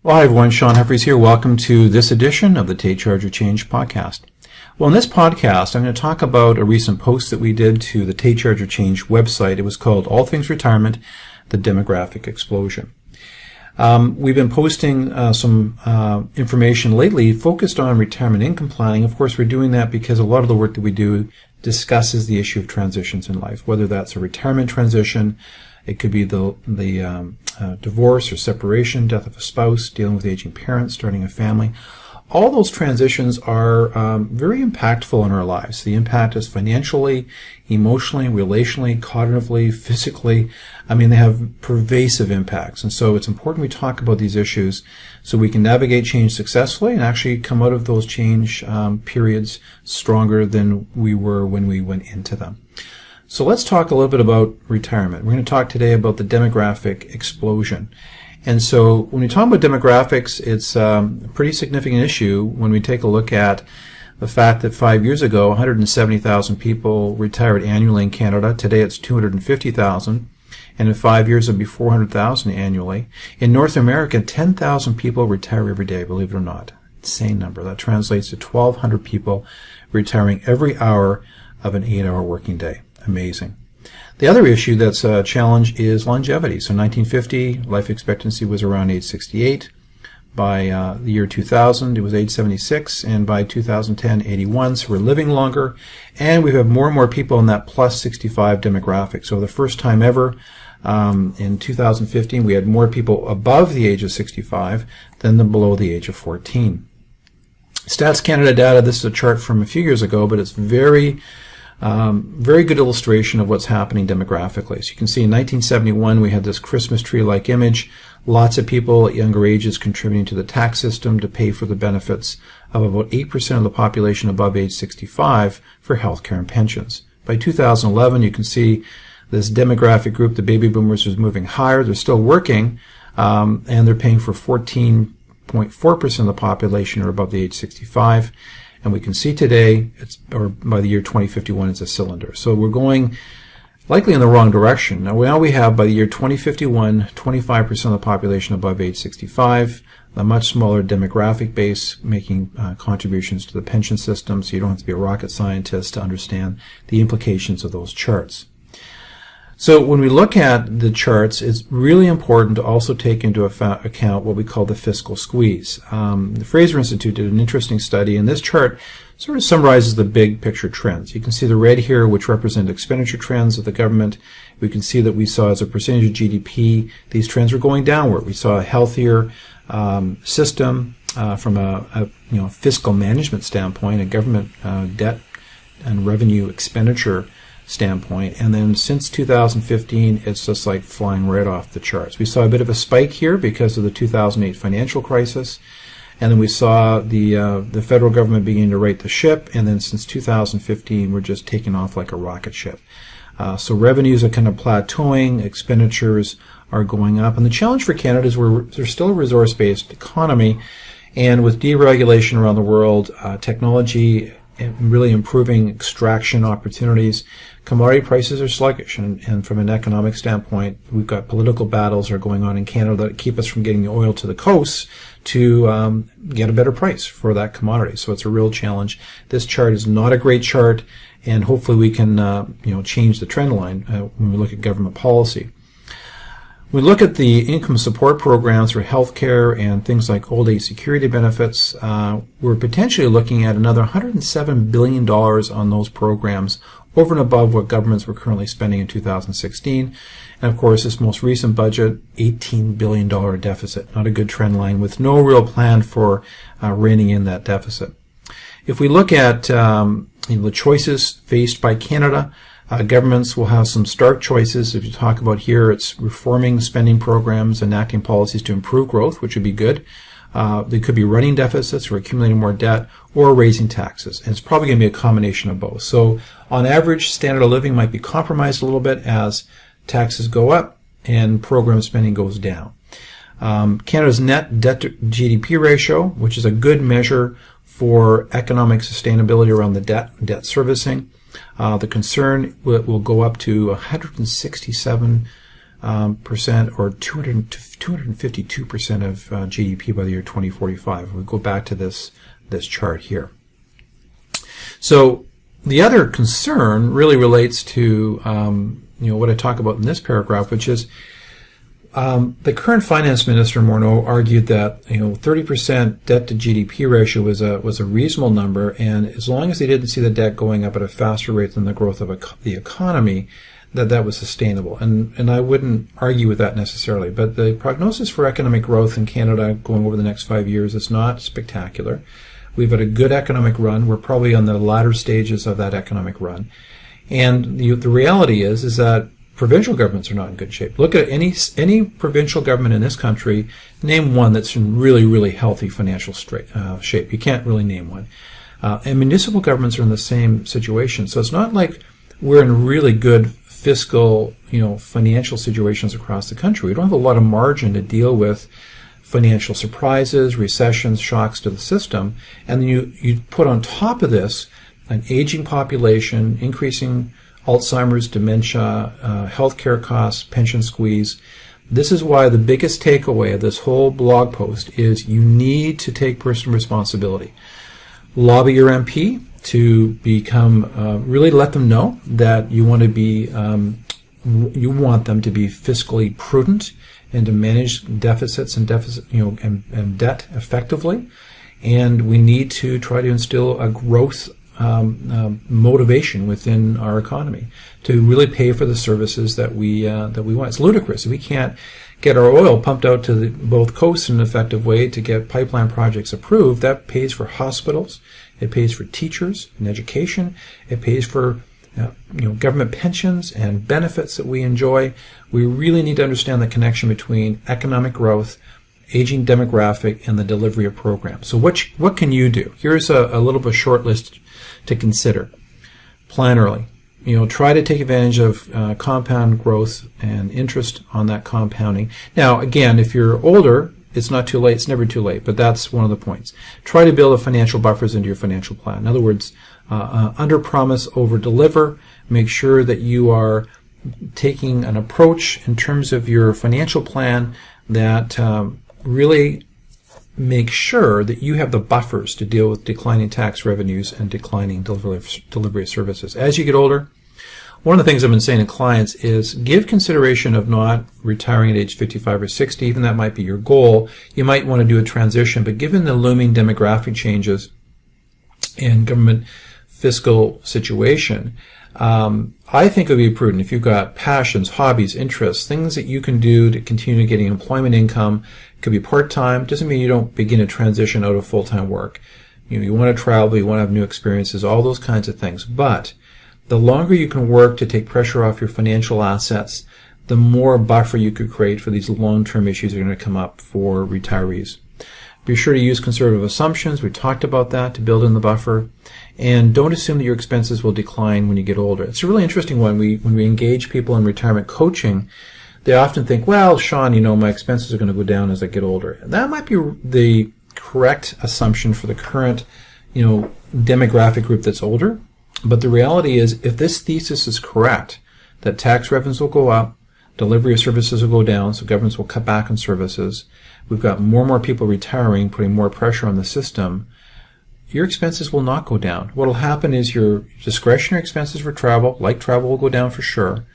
Well, hi everyone, Sean Humphreys here. Welcome to this edition of the Take Charge or Change podcast. Well, in this podcast, I'm going to talk about a recent post that we did to the Take Charge or Change website. It was called All Things Retirement, the Demographic Explosion. We've been posting some information lately focused on retirement income planning. Of course, we're doing that because a lot of the work that we do discusses the issue of transitions in life, whether that's a retirement transition, it could be the divorce or separation, death of a spouse, dealing with aging parents, starting a family. All those transitions are very impactful in our lives. The impact is financially, emotionally, relationally, cognitively, physically. I mean, they have pervasive impacts. And so it's important we talk about these issues so we can navigate change successfully and actually come out of those change periods stronger than we were when we went into them. So let's talk a little bit about retirement. We're going to talk today about the demographic explosion. And so when we talk about demographics, it's a pretty significant issue when we take a look at the fact that 5 years ago, 170,000 people retired annually in Canada. Today it's 250,000. And in 5 years it'll be 400,000 annually. In North America, 10,000 people retire every day, believe it or not. Insane number. That translates to 1,200 people retiring every hour of an 8-hour working day. Amazing. The other issue that's a challenge is longevity. So 1950, life expectancy was around age 68. By the year 2000, it was age 76. And by 2010, 81. So we're living longer. And we have more and more people in that plus 65 demographic. So the first time ever, in 2015, we had more people above the age of 65 than below the age of 14. Stats Canada data, this is a chart from a few years ago, but it's very good illustration of what's happening demographically. So you can see in 1971 we had this Christmas tree-like image, lots of people at younger ages contributing to the tax system to pay for the benefits of about 8% of the population above age 65 for health care and pensions. By 2011 you can see this demographic group, the baby boomers, is moving higher. They're still working and they're paying for 14.4% of the population are above the age 65. And we can see today, by the year 2051, it's a cylinder. So we're going likely in the wrong direction. Now we have, by the year 2051, 25% of the population above age 65, a much smaller demographic base making contributions to the pension system, so you don't have to be a rocket scientist to understand the implications of those charts. So when we look at the charts, it's really important to also take into account what we call the fiscal squeeze. The Fraser Institute did an interesting study, and this chart sort of summarizes the big picture trends. You can see the red here, which represent expenditure trends of the government. We can see that we saw as a percentage of GDP, these trends were going downward. We saw a healthier system from a fiscal management standpoint, a government debt and revenue expenditure standpoint, and then since 2015 it's just like flying right off the charts. We saw a bit of a spike here because of the 2008 financial crisis, and then we saw the federal government beginning to right the ship, and then since 2015 we're just taking off like a rocket ship. So revenues are kind of plateauing, expenditures are going up, and the challenge for Canada is there's still a resource-based economy, and with deregulation around the world, technology really improving extraction opportunities, commodity prices are sluggish, and from an economic standpoint, we've got political battles that are going on in Canada that keep us from getting the oil to the coast to get a better price for that commodity. So it's a real challenge. This chart is not a great chart, and hopefully we can change the trend line when we look at government policy. We look at the income support programs for healthcare and things like old age security benefits. We're potentially looking at another $107 billion on those programs over and above what governments were currently spending in 2016. And of course, this most recent budget, $18 billion deficit. Not a good trend line with no real plan for reining in that deficit. If we look at the choices faced by Canada, governments will have some stark choices. If you talk about here, it's reforming spending programs, enacting policies to improve growth, which would be good. They could be running deficits or accumulating more debt or raising taxes. And it's probably going to be a combination of both. So on average, standard of living might be compromised a little bit as taxes go up and program spending goes down. Canada's net debt to GDP ratio, which is a good measure for economic sustainability around the debt servicing. The concern will go up to 167 percent or 252% of GDP by the year 2045. We go back to this chart here. So the other concern really relates to what I talk about in this paragraph, which is the current finance minister Morneau argued that 30% debt to GDP ratio was a reasonable number, and as long as they didn't see the debt going up at a faster rate than the growth of the economy, that was sustainable. And I wouldn't argue with that necessarily. But the prognosis for economic growth in Canada going over the next 5 years is not spectacular. We've had a good economic run. We're probably on the latter stages of that economic run. And the reality is that provincial governments are not in good shape. Look at any provincial government in this country, name one that's in really, really healthy financial shape. You can't really name one. And municipal governments are in the same situation. So it's not like we're in really good fiscal, financial situations across the country. We don't have a lot of margin to deal with financial surprises, recessions, shocks to the system. And then you put on top of this an aging population, increasing Alzheimer's, dementia, healthcare costs, pension squeeze. This is why the biggest takeaway of this whole blog post is you need to take personal responsibility. Lobby your MP to become, really let them know that you want to be, you want them to be fiscally prudent and to manage deficits and and debt effectively. And we need to try to instill a growth motivation within our economy to really pay for the services that we want. It's ludicrous. We can't get our oil pumped out to both coasts in an effective way to get pipeline projects approved. That pays for hospitals. It pays for teachers and education. It pays for government pensions and benefits that we enjoy. We really need to understand the connection between economic growth, aging demographic, and the delivery of programs. So what can you do? Here's a little bit short list to consider. Plan early. Try to take advantage of compound growth and interest on that compounding. Now, again, if you're older, it's not too late. It's never too late, but that's one of the points. Try to build a financial buffers into your financial plan. In other words, under promise, over deliver. Make sure that you are taking an approach in terms of your financial plan that really make sure that you have the buffers to deal with declining tax revenues and declining delivery of services. As you get older, one of the things I've been saying to clients is give consideration of not retiring at age 55 or 60. Even that might be your goal. You might want to do a transition, but given the looming demographic changes and government fiscal situation, I think it would be prudent if you've got passions, hobbies, interests, things that you can do to continue getting employment income. It could be part-time. Doesn't mean you don't begin a transition out of full-time work. You want to travel, you want to have new experiences, all those kinds of things. But the longer you can work to take pressure off your financial assets, the more buffer you could create for these long-term issues that are going to come up for retirees. Be sure to use conservative assumptions. We talked about that to build in the buffer. And don't assume that your expenses will decline when you get older. It's a really interesting one. When we engage people in retirement coaching, they often think, well, Sean, my expenses are going to go down as I get older. And that might be the correct assumption for the current, demographic group that's older. But the reality is, if this thesis is correct, that tax revenues will go up, delivery of services will go down, so governments will cut back on services, we've got more and more people retiring, putting more pressure on the system, your expenses will not go down. What will happen is your discretionary expenses for travel, like travel, will go down for sure,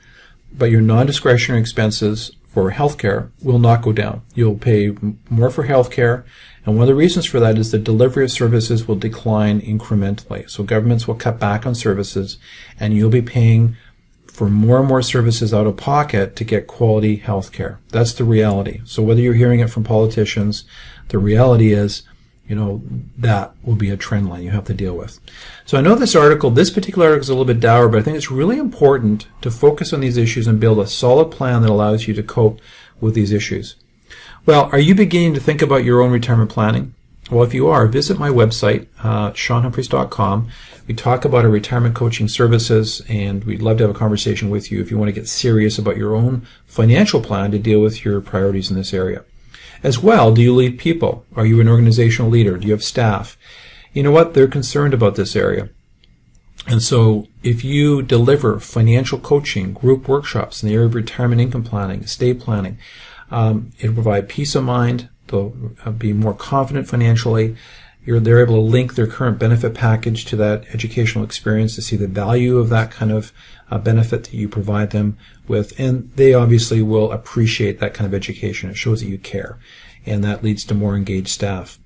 but your non-discretionary expenses for healthcare will not go down. You'll pay more for healthcare, and one of the reasons for that is the delivery of services will decline incrementally. So governments will cut back on services, and you'll be paying for more and more services out of pocket to get quality healthcare. That's the reality. So whether you're hearing it from politicians, the reality is, that will be a trend line you have to deal with. So I know this particular article is a little bit dour, but I think it's really important to focus on these issues and build a solid plan that allows you to cope with these issues. Well, are you beginning to think about your own retirement planning? Well, if you are, visit my website, SeanHumphreys.com. We talk about our retirement coaching services, and we'd love to have a conversation with you if you want to get serious about your own financial plan to deal with your priorities in this area. As well, do you lead people? Are you an organizational leader? Do you have staff? You know what? They're concerned about this area. And so if you deliver financial coaching, group workshops in the area of retirement income planning, estate planning, it'll provide peace of mind. They'll be more confident financially. They're able to link their current benefit package to that educational experience to see the value of that kind of benefit that you provide them with. And they obviously will appreciate that kind of education. It shows that you care. And that leads to more engaged staff.